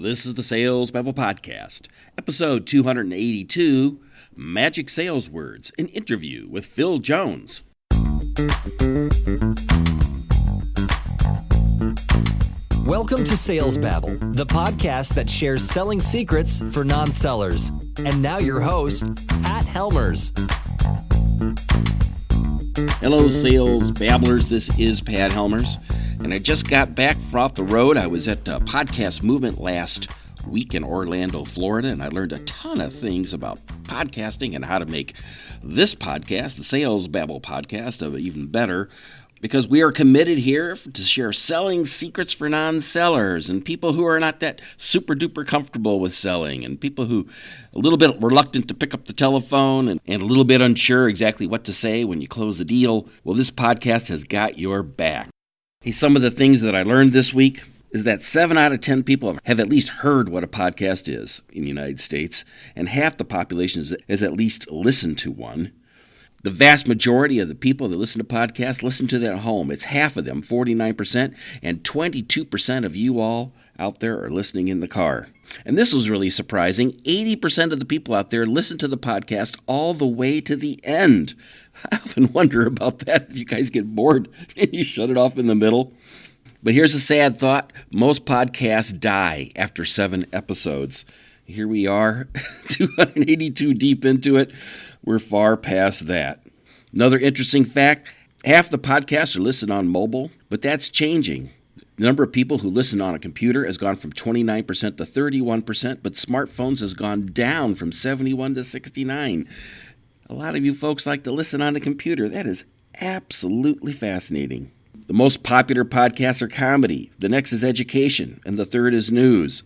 This is the Sales Babble Podcast, episode 282, Magic Sales Words, an interview with Phil Jones. Welcome to Sales Babble, the podcast that shares selling secrets for non-sellers. And now your host, Pat Helmers. Hello, Sales Babblers. This is Pat Helmers, and I just got back off the road. I was at Podcast Movement last week in Orlando, Florida, and I learned a ton of things about podcasting and how to make this podcast, the Sales Babble Podcast, even better. Because we are committed here to share selling secrets for non-sellers and people who are not that super duper comfortable with selling and people who are a little bit reluctant to pick up the telephone and a little bit unsure exactly what to say when you close the deal. Well, this podcast has got your back. Hey, some of the things that I learned this week is that 7 out of 10 people have at least heard what a podcast is in the United States, and half the population has at least listened to one. The vast majority of the people that listen to podcasts listen to them at home. It's half of them, 49%, and 22% of you all out there are listening in the car. And this was really surprising. 80% of the people out there listen to the podcast all the way to the end. I often wonder about that. If you guys get bored and you shut it off in the middle. But here's a sad thought. Most podcasts die after 7 episodes. Here we are, 282 deep into it. We're far past that. Another interesting fact, half the podcasts are listened on mobile, but that's changing. The number of people who listen on a computer has gone from 29% to 31%, but smartphones has gone down from 71 to 69. A lot of you folks like to listen on a computer. That is absolutely fascinating. The most popular podcasts are comedy, the next is education, and the third is news.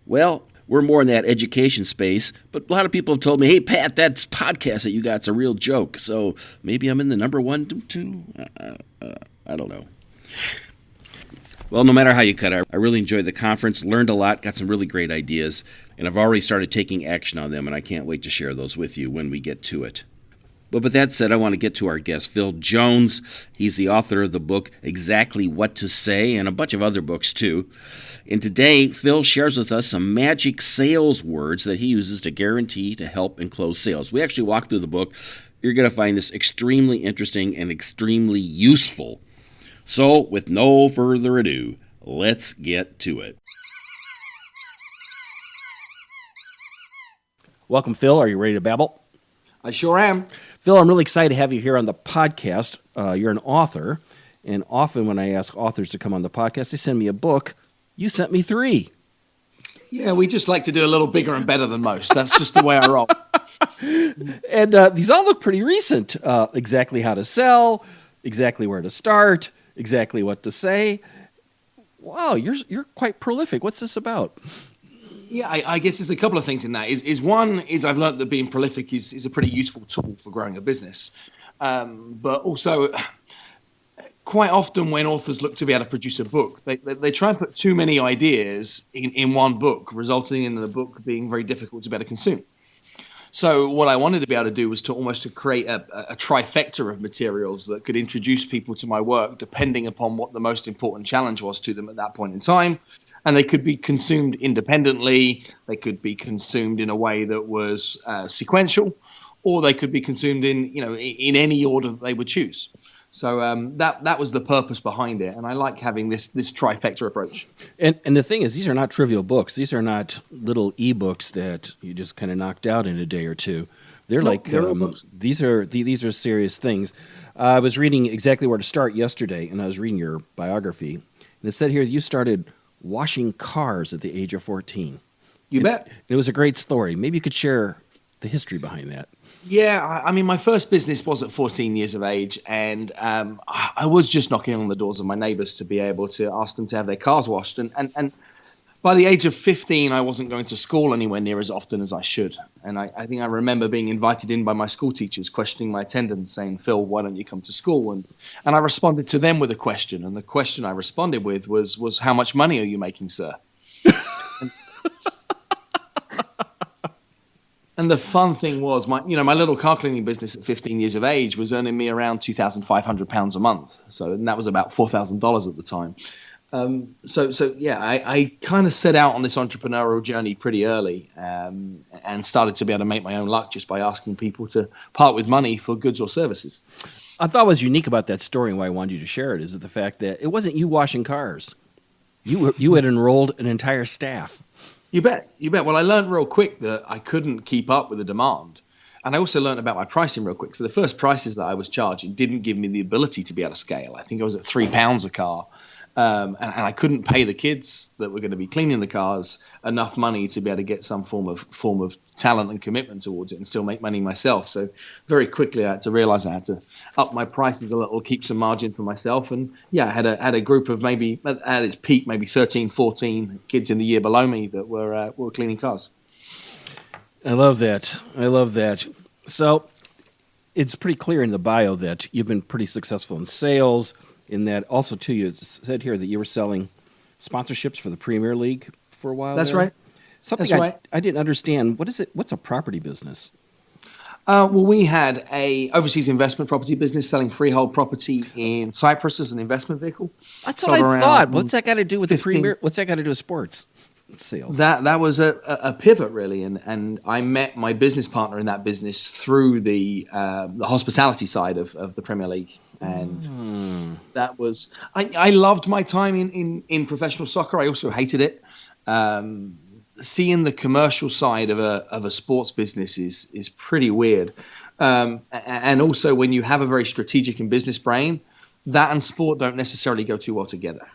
Well, we're more in that education space, but a lot of people have told me, hey, Pat, that podcast that you got's a real joke. So maybe I'm in the number 1 to 2. I don't know. Well, no matter how you cut it, I really enjoyed the conference, learned a lot, got some really great ideas, and I've already started taking action on them, and I can't wait to share those with you when we get to it. But with that said, I want to get to our guest, Phil Jones. He's the author of the book, Exactly What to Say, and a bunch of other books, too. And today, Phil shares with us some magic sales words that he uses to guarantee to help and close sales. We actually walked through the book. You're going to find this extremely interesting and extremely useful. So, with no further ado, let's get to it. Welcome, Phil. Are you ready to babble? I sure am. Phil, I'm really excited to have you here on the podcast. You're an author, and often when I ask authors to come on the podcast, they send me a book. You sent me 3. Yeah, we just like to do a little bigger and better than most. That's just the way I roll. And these all look pretty recent. Exactly how to sell, exactly where to start, exactly what to say. Wow, you're quite prolific. What's this about? Yeah, I guess there's a couple of things in that. One is I've learned that being prolific is a pretty useful tool for growing a business. But also, quite often when authors look to be able to produce a book, they try and put too many ideas in one book, resulting in the book being very difficult to be able to consume. So what I wanted to be able to do was to create a trifecta of materials that could introduce people to my work, depending upon what the most important challenge was to them at that point in time. And they could be consumed independently, they could be consumed in a way that was sequential, or they could be consumed in any order that they would choose. So that was the purpose behind it, and I like having this trifecta approach. And the thing is, these are not trivial books. These are not little e-books that you just kind of knocked out in a day or two. They're these are serious things. I was reading Exactly Where to Start yesterday, and I was reading your biography, and it said here that you started washing cars at the age of 14. You bet. It was a great story. Maybe you could share the history behind that. Yeah, I mean, my first business was at 14 years of age, and I was just knocking on the doors of my neighbors to be able to ask them to have their cars washed. And by the age of 15, I wasn't going to school anywhere near as often as I should. And I think I remember being invited in by my school teachers, questioning my attendance, saying, Phil, why don't you come to school? And I responded to them with a question. And the question I responded with was how much money are you making, sir? And the fun thing was, my little car cleaning business at 15 years of age was earning me around £2,500 a month. So and that was about $4,000 at the time. I kind of set out on this entrepreneurial journey pretty early, and started to be able to make my own luck just by asking people to part with money for goods or services. I thought what was unique about that story and why I wanted you to share it is the fact that it wasn't you washing cars. You had enrolled an entire staff. You bet. Well, I learned real quick that I couldn't keep up with the demand. And I also learned about my pricing real quick. So the first prices that I was charging didn't give me the ability to be able to scale. I think I was at £3 a car. And I couldn't pay the kids that were going to be cleaning the cars enough money to be able to get some form of talent and commitment towards it and still make money myself. So very quickly I had to realize I had to up my prices a little, keep some margin for myself. And I had a group of maybe at its peak, maybe 13, 14 kids in the year below me that were cleaning cars. I love that. So it's pretty clear in the bio that you've been pretty successful in sales. In that, also too, you said here that you were selling sponsorships for the Premier League for a while. That's there. right. Something That's right. I didn't understand. What is it? What's a property business? Well, we had a overseas investment property business selling freehold property in Cyprus as an investment vehicle. That's what I thought. What's that got to do with the Premier? What's that got to do with sports sales? That was a pivot really, and I met my business partner in that business through the hospitality side of the Premier League. And that was I loved my time in professional soccer. I also hated it. Seeing the commercial side of a sports business is pretty weird. And also when you have a very strategic and business brain, that and sport don't necessarily go too well together.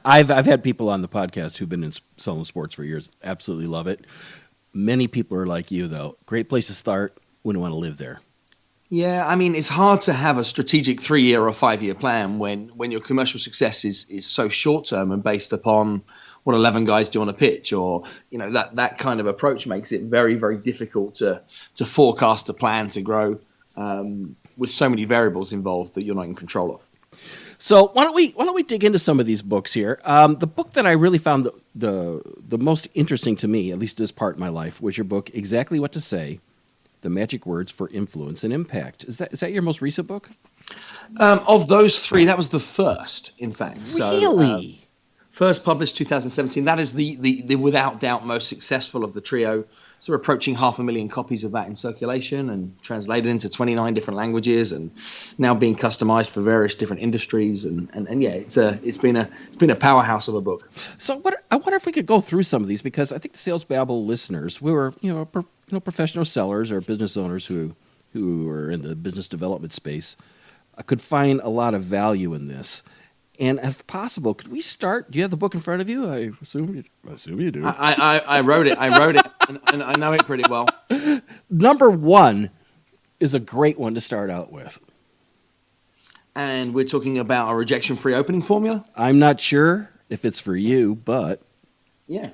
I've had people on the podcast who've been in selling sports for years. Absolutely love it. Many people are like you though. Great place to start. Wouldn't want to live there. Yeah, I mean, it's hard to have a strategic 3-year or 5-year plan when your commercial success is so short-term and based upon what 11 guys do on a pitch, or that kind of approach makes it very, very difficult to forecast a plan to grow with so many variables involved that you're not in control of. So why don't we dig into some of these books here? The book that I really found the most interesting to me, at least this part in my life, was your book, Exactly What to Say: The Magic Words for Influence and Impact. Is that your most recent book? Of those three, that was the first, in fact. Really? So, first published 2017. That is the without doubt most successful of the trio. So we're approaching 500,000 copies of that in circulation and translated into 29 different languages, and now being customized for various different industries. And yeah, it's been a powerhouse of a book. So I wonder if we could go through some of these, because I think the Sales Babble listeners, we were professional sellers or business owners who are in the business development space, could find a lot of value in this. And if possible, could we start? Do you have the book in front of you? I assume you do. I wrote it, and I know it pretty well. Number 1 is a great one to start out with. And we're talking about a rejection-free opening formula? I'm not sure if it's for you, but... Yeah.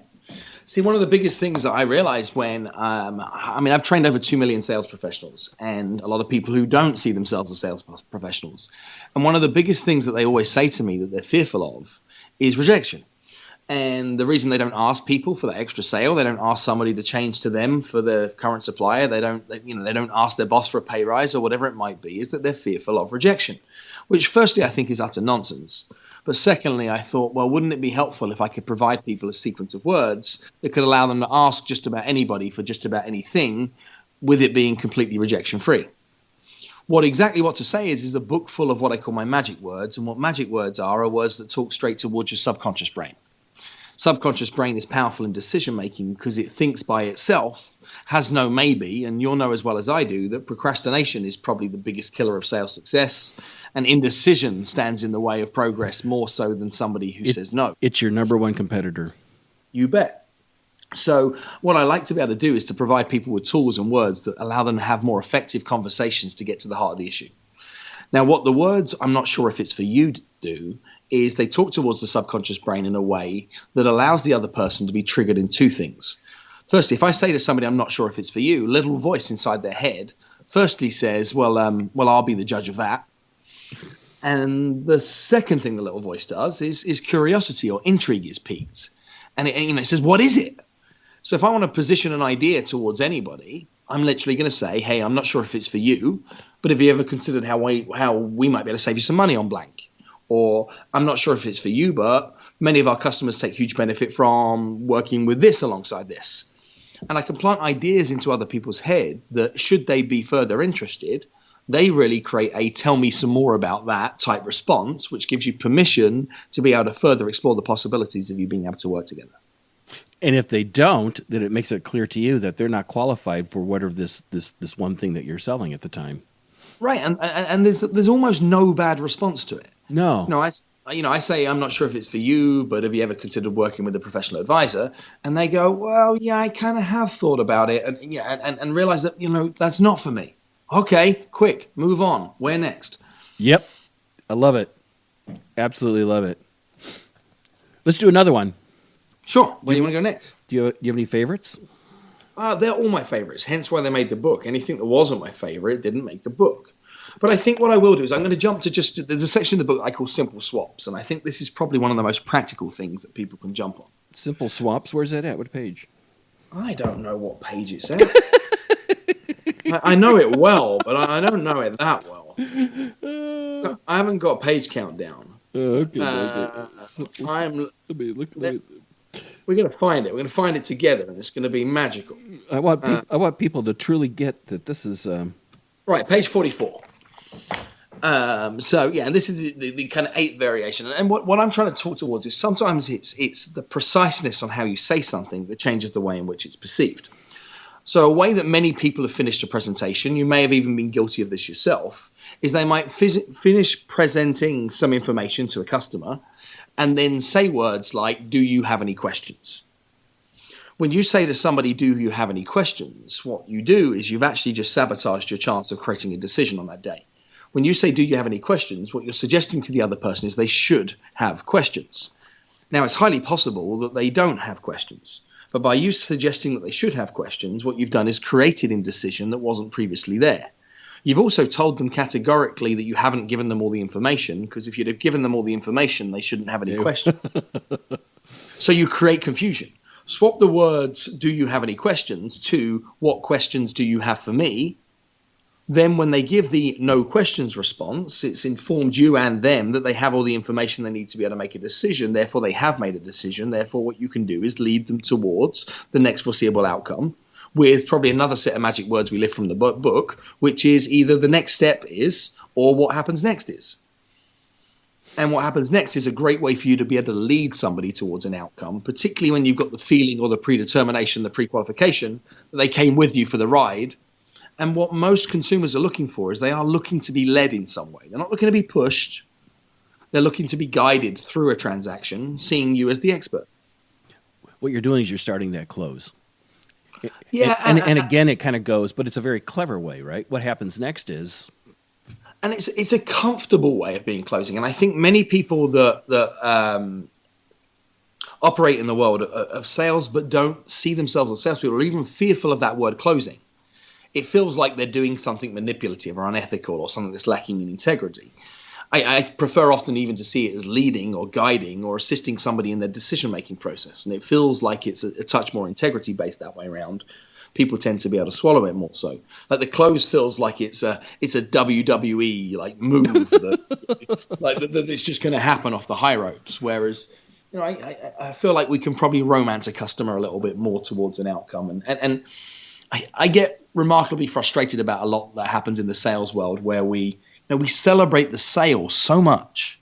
See, one of the biggest things that I realized when, I've trained over 2 million sales professionals and a lot of people who don't see themselves as sales professionals. And one of the biggest things that they always say to me that they're fearful of is rejection. And the reason they don't ask people for that extra sale, they don't ask somebody to change to them for the current supplier, they don't ask their boss for a pay rise or whatever it might be, is that they're fearful of rejection, which firstly I think is utter nonsense. But secondly, I thought, well, wouldn't it be helpful if I could provide people a sequence of words that could allow them to ask just about anybody for just about anything, with it being completely rejection-free? What to say is a book full of what I call my magic words. And what magic words are words that talk straight towards your subconscious brain. Subconscious brain is powerful in decision-making because it thinks by itself, has no maybe, and you'll know as well as I do that procrastination is probably the biggest killer of sales success, and indecision stands in the way of progress more so than somebody who says no. It's your number 1 competitor. You bet. So what I like to be able to do is to provide people with tools and words that allow them to have more effective conversations to get to the heart of the issue. Now, what the words, I'm not sure if it's for you, do, is they talk towards the subconscious brain in a way that allows the other person to be triggered in 2 things. Firstly, if I say to somebody, I'm not sure if it's for you, a little voice inside their head firstly says, well, I'll be the judge of that. And the second thing the little voice does is curiosity or intrigue is piqued. And it says, what is it? So if I want to position an idea towards anybody, I'm literally going to say, hey, I'm not sure if it's for you, but have you ever considered how we might be able to save you some money on blank? Or I'm not sure if it's for you, but many of our customers take huge benefit from working with this alongside this. And I can plant ideas into other people's head that should they be further interested, they really create a tell me some more about that type response, which gives you permission to be able to further explore the possibilities of you being able to work together. And if they don't, then it makes it clear to you that they're not qualified for whatever this one thing that you're selling at the time. Right, and there's almost no bad response to it. No. I say, I'm not sure if it's for you, but have you ever considered working with a professional advisor? And they go, well, yeah, I kind of have thought about it, and realize that that's not for me. Okay, quick, move on. Where next? Yep, I love it. Absolutely love it. Let's do another one. Sure. Where do you want to go next? Do you have any favorites? They're all my favorites, hence why they made the book. Anything that wasn't my favorite didn't make the book. But I think what I will do is I'm going to jump to there's a section of the book I call Simple Swaps, and I think this is probably one of the most practical things that people can jump on. Simple Swaps, where's that at? What page? I don't know what page it's at. I know it well, but I don't know it that well. I haven't got page count down. Okay. We're going to find it. We're going to find it together, and it's going to be magical. I want people to truly get that this is... Right, page 44. And this is the kind of 8th variation. And what I'm trying to talk towards is sometimes it's the preciseness on how you say something that changes the way in which it's perceived. So a way that many people have finished a presentation, you may have even been guilty of this yourself, is they might finish presenting some information to a customer and then say words like, do you have any questions? When you say to somebody, do you have any questions, what you do is you've actually just sabotaged your chance of creating a decision on that day. When you say, do you have any questions, what you're suggesting to the other person is they should have questions. Now, it's highly possible that they don't have questions. But by you suggesting that they should have questions, what you've done is created indecision that wasn't previously there. You've also told them categorically that you haven't given them all the information, because if you'd have given them all the information, they shouldn't have any questions. So you create confusion. Swap the words, do you have any questions, to what questions do you have for me? Then when they give the no questions response, it's informed you and them that they have all the information they need to be able to make a decision. Therefore, they have made a decision. Therefore, what you can do is lead them towards the next foreseeable outcome with probably another set of magic words we lift from the book, which is either the next step is or what happens next is. And what happens next is a great way for you to be able to lead somebody towards an outcome, particularly when you've got the feeling or the predetermination, the pre-qualification that they came with you for the ride. And what most consumers are looking for is they are looking to be led in some way. They're not looking to be pushed. They're looking to be guided through a transaction, seeing you as the expert. What you're doing is you're starting that close. Yeah, and again, it kind of goes, but it's a very clever way, right? What happens next is... And it's a comfortable way of being closing. And I think many people that operate in the world of sales but don't see themselves as salespeople are even fearful of that word closing. It feels like they're doing something manipulative or unethical or something that's lacking in integrity. I prefer often even to see it as leading or guiding or assisting somebody in their decision-making process. And it feels like it's a touch more integrity-based that way around. People tend to be able to swallow it more so. Like the close feels like it's a WWE like move that it's just going to happen off the high roads. Whereas, I feel like we can probably romance a customer a little bit more towards an outcome. And I get remarkably frustrated about a lot that happens in the sales world where we celebrate the sale so much,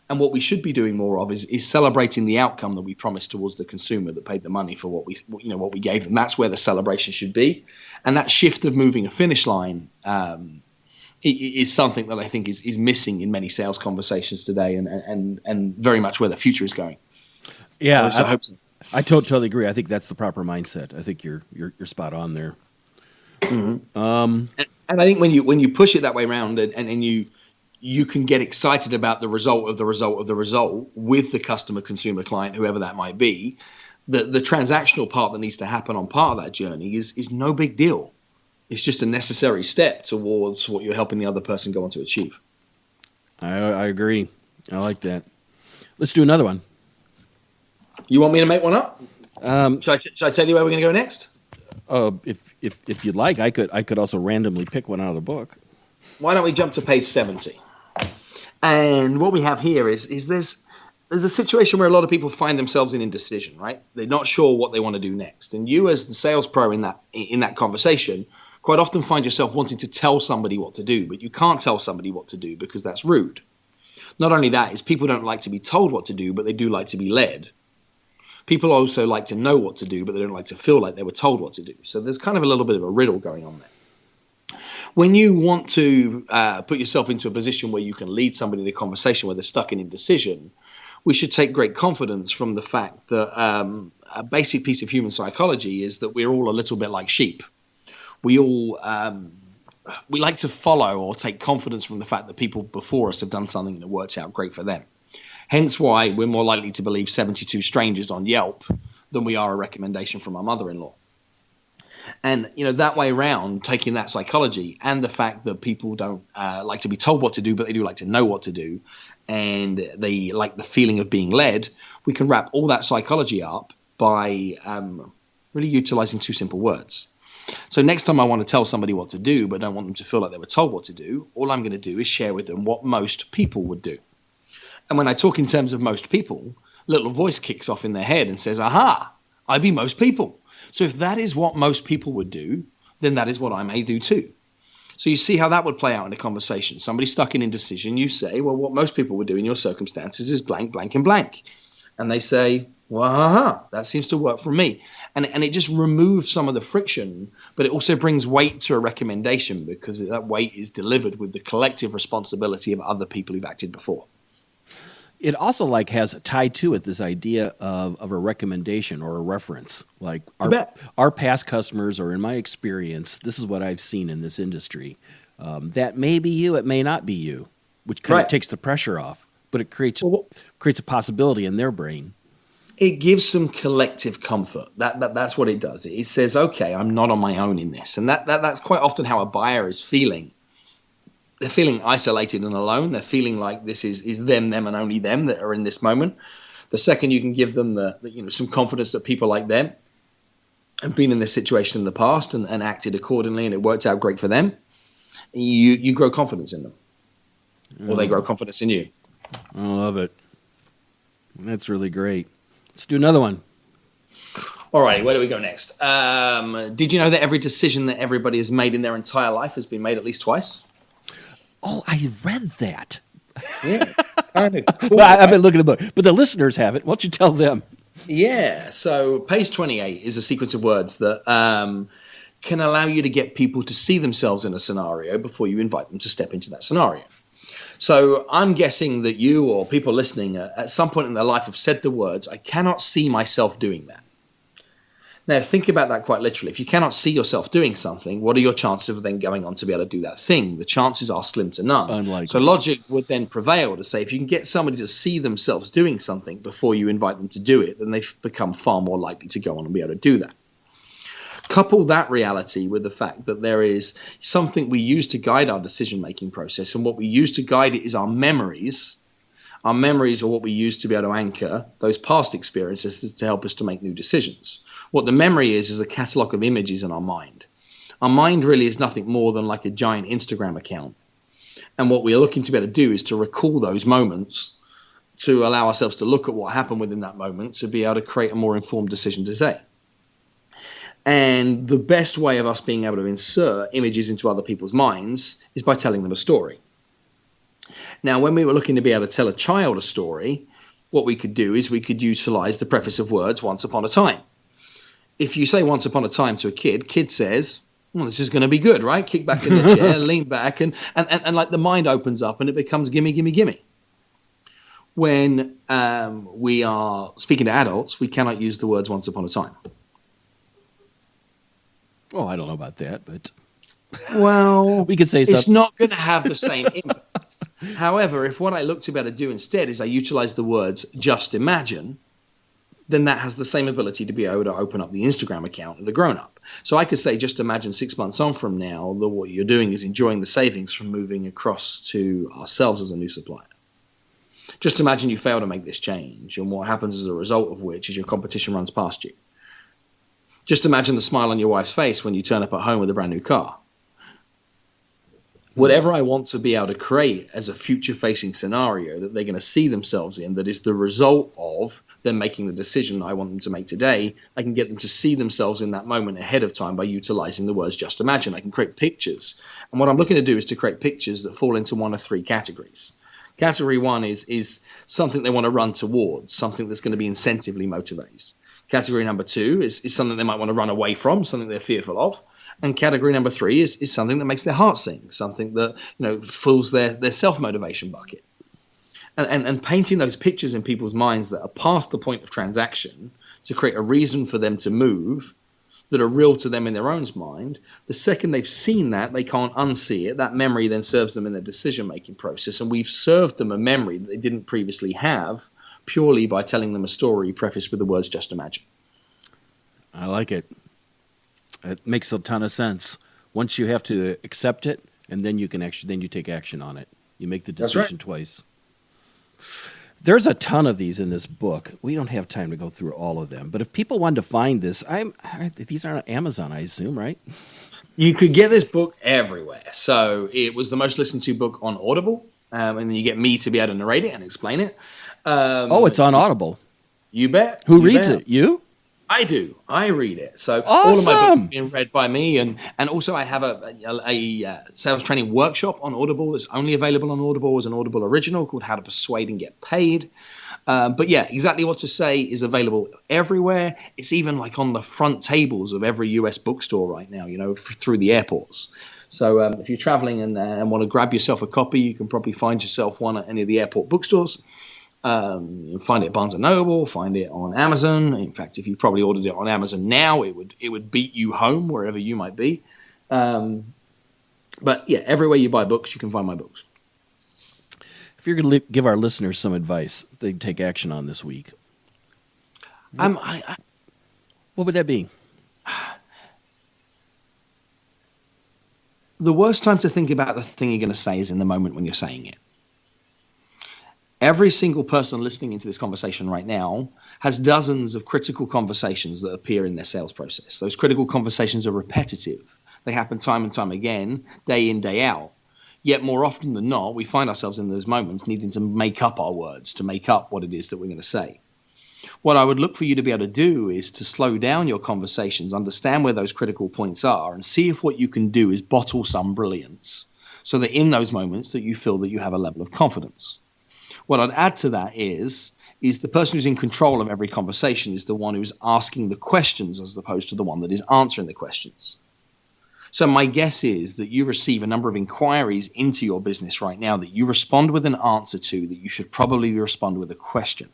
and what we should be doing more of is celebrating the outcome that we promised towards the consumer that paid the money for what we gave them. That's where the celebration should be, and that shift of moving a finish line is something that I think is missing in many sales conversations today, and very much where the future is going. Yeah, so I hope so. I totally agree. I think that's the proper mindset. I think you're spot on there. Mm-hmm. And I think when you push it that way around and you can get excited about the result of the result of the result with the customer, consumer, client, whoever that might be, the transactional part that needs to happen on part of that journey is no big deal. It's just a necessary step towards what you're helping the other person go on to achieve. I agree. I like that. Let's do another one. You want me to make one up? Should I tell you where we're going to go next? If you'd like, I could also randomly pick one out of the book. Why don't we jump to page 70? And what we have here is there's a situation where a lot of people find themselves in indecision, right? They're not sure what they want to do next. And you, as the sales pro in that conversation, quite often find yourself wanting to tell somebody what to do, but you can't tell somebody what to do because that's rude. Not only that, is people don't like to be told what to do, but they do like to be led. People also like to know what to do, but they don't like to feel like they were told what to do. So there's kind of a little bit of a riddle going on there. When you want to put yourself into a position where you can lead somebody in a conversation where they're stuck in indecision, we should take great confidence from the fact that a basic piece of human psychology is that we're all a little bit like sheep. We all we like to follow or take confidence from the fact that people before us have done something and it works out great for them. Hence why we're more likely to believe 72 strangers on Yelp than we are a recommendation from our mother-in-law. And, that way around, taking that psychology and the fact that people don't like to be told what to do, but they do like to know what to do, and they like the feeling of being led, we can wrap all that psychology up by really utilizing two simple words. So next time I want to tell somebody what to do, but don't want them to feel like they were told what to do, all I'm going to do is share with them what most people would do. And when I talk in terms of most people, a little voice kicks off in their head and says, aha, I be most people. So if that is what most people would do, then that is what I may do too. So you see how that would play out in a conversation. Somebody stuck in indecision, you say, well, what most people would do in your circumstances is blank, blank, and blank. And they say, well, that seems to work for me. And it just removes some of the friction, but it also brings weight to a recommendation because that weight is delivered with the collective responsibility of other people who've acted before. It also has tied to it this idea of a recommendation or a reference. Like our past customers, or in my experience, this is what I've seen in this industry. That may be you, it may not be you, which kind of takes the pressure off, but it creates a possibility in their brain. It gives some collective comfort. That's what it does. It says, okay, I'm not on my own in this. And that's quite often how a buyer is feeling. They're feeling isolated and alone. They're feeling like this is them, and only them that are in this moment. The second you can give them some confidence that people like them have been in this situation in the past and acted accordingly, and it worked out great for them, you grow confidence in them, or they grow confidence in you. I love it. That's really great. Let's do another one. All right, where do we go next? Did you know that every decision that everybody has made in their entire life has been made at least twice? Oh, I read that. Yeah, kind of cool. Well, I've been looking at the book, but the listeners haven't. Why don't you tell them? Yeah, so page 28 is a sequence of words that can allow you to get people to see themselves in a scenario before you invite them to step into that scenario. So I'm guessing that you or people listening at some point in their life have said the words, I cannot see myself doing that. Now, think about that quite literally. If you cannot see yourself doing something, what are your chances of then going on to be able to do that thing? The chances are slim to none. Unlikely. So logic would then prevail to say if you can get somebody to see themselves doing something before you invite them to do it, then they become far more likely to go on and be able to do that. Couple that reality with the fact that there is something we use to guide our decision-making process, and what we use to guide it is our memories. Our memories are what we use to be able to anchor those past experiences to help us to make new decisions. What the memory is a catalog of images in our mind. Our mind really is nothing more than like a giant Instagram account. And what we are looking to be able to do is to recall those moments to allow ourselves to look at what happened within that moment to be able to create a more informed decision today. And the best way of us being able to insert images into other people's minds is by telling them a story. Now, when we were looking to be able to tell a child a story, what we could do is we could utilize the preface of words, once upon a time. If you say once upon a time to a kid says, well, this is going to be good, right? Kick back in the chair, lean back, and like the mind opens up and it becomes gimme, gimme, gimme. When we are speaking to adults, we cannot use the words once upon a time. Oh, I don't know about that, but well, we could say something. It's not going to have the same impact. However, if what I look to be able to do instead is I utilize the words just imagine, then that has the same ability to be able to open up the Instagram account of the grown-up. So I could say, just imagine 6 months on from now that what you're doing is enjoying the savings from moving across to ourselves as a new supplier. Just imagine you fail to make this change, and what happens as a result of which is your competition runs past you. Just imagine the smile on your wife's face when you turn up at home with a brand new car. whatever I want to be able to create as a future-facing scenario that they're going to see themselves in, that is the result of them making the decision I want them to make today, I can get them to see themselves in that moment ahead of time by utilizing the words just imagine. I can create pictures. And what I'm looking to do is to create pictures that fall into one of three categories. Category one is something they want to run towards, something that's going to be incentively motivated. Category number two is something they might want to run away from, something they're fearful of. And category number three is something that makes their heart sing, something that fills their self-motivation bucket. And painting those pictures in people's minds that are past the point of transaction to create a reason for them to move, that are real to them in their own mind. The second they've seen that, they can't unsee it. That memory then serves them in their decision-making process. And we've served them a memory that they didn't previously have purely by telling them a story prefaced with the words just imagine. I like it. It makes a ton of sense. Once you have to accept it, and then you take action on it. You make the decision twice. There's a ton of these in this book. We don't have time to go through all of them. But if people wanted to find this, these are on Amazon, I assume, right? You could get this book everywhere. So it was the most listened to book on Audible. And then you get me to be able to narrate it and explain it. It's on Audible. You bet. Who reads it? You? I do. I read it. So awesome. All of my books are being read by me. And also I have a sales training workshop on Audible that's only available on Audible as an Audible original called How to Persuade and Get Paid. But yeah, exactly what to say is available everywhere. It's even like on the front tables of every US bookstore right now, through the airports. So if you're traveling and want to grab yourself a copy, you can probably find yourself one at any of the airport bookstores. You find it at Barnes & Noble, find it on Amazon. In fact, if you probably ordered it on Amazon now, it would beat you home wherever you might be. But yeah, everywhere you buy books, you can find my books. If you're going to give our listeners some advice they can take action on this week, what would that be? The worst time to think about the thing you're going to say is in the moment when you're saying it. Every single person listening into this conversation right now has dozens of critical conversations that appear in their sales process. Those critical conversations are repetitive. They happen time and time again, day in, day out. Yet more often than not, we find ourselves in those moments needing to make up our words, to make up what it is that we're going to say. What I would look for you to be able to do is to slow down your conversations, understand where those critical points are, and see if what you can do is bottle some brilliance so that in those moments that you feel that you have a level of confidence. What I'd add to that is the person who's in control of every conversation is the one who's asking the questions as opposed to the one that is answering the questions. So my guess is that you receive a number of inquiries into your business right now that you respond with an answer to that you should probably respond with a question.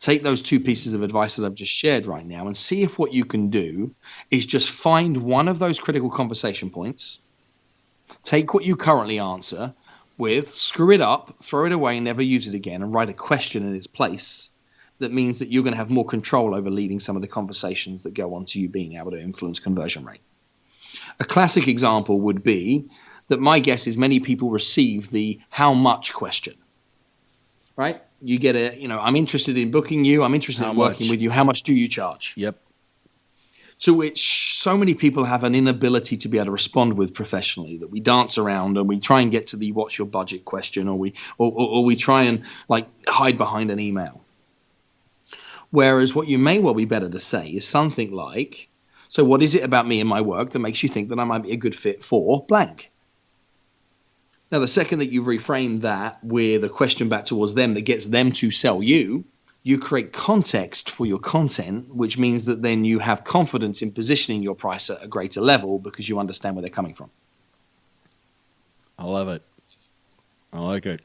Take those two pieces of advice that I've just shared right now and see if what you can do is just find one of those critical conversation points, take what you currently answer with, screw it up, throw it away, never use it again, and write a question in its place. That means that you're going to have more control over leading some of the conversations that go on to you being able to influence conversion rate. A classic example would be that my guess is many people receive the how much question, right? You get I'm interested in booking you. I'm interested in working with you. How much do you charge? Yep. To which so many people have an inability to be able to respond with professionally, that we dance around and we try and get to the what's your budget question, or we try and hide behind an email. Whereas what you may well be better to say is something like, so what is it about me and my work that makes you think that I might be a good fit for blank? Now, the second that you reframe that with a question back towards them that gets them to sell you, you create context for your content, which means that then you have confidence in positioning your price at a greater level because you understand where they're coming from. I love it. I like it.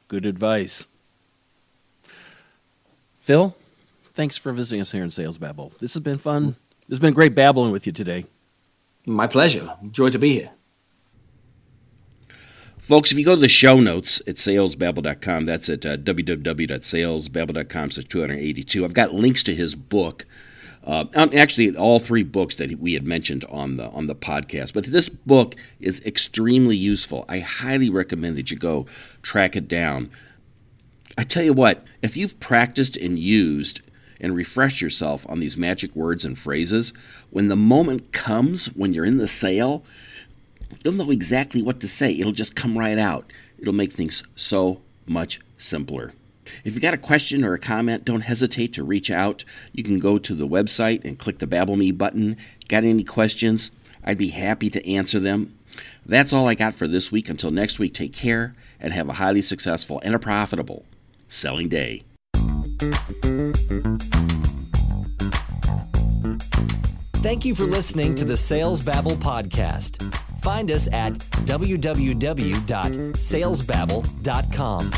Good advice. Phil, thanks for visiting us here in Sales Babble. This has been fun. It's been great babbling with you today. My pleasure. Joy to be here. Folks, if you go to the show notes at salesbabble.com, that's at www.salesbabble.com/282. I've got links to his book. Actually, all three books that we had mentioned on the podcast. But this book is extremely useful. I highly recommend that you go track it down. I tell you what, if you've practiced and used and refreshed yourself on these magic words and phrases, when the moment comes, when you're in the sale, You'll know exactly what to say. It'll just come right out. It'll make things so much simpler. If you got a question or a comment, don't hesitate to reach out. You can go to the website and click the Babble Me button. Got any questions? I'd be happy to answer them. That's all I got for this week. Until next week, take care and have a highly successful and a profitable selling day. Thank you for listening to the Sales Babble podcast. Find us at www.salesbabble.com.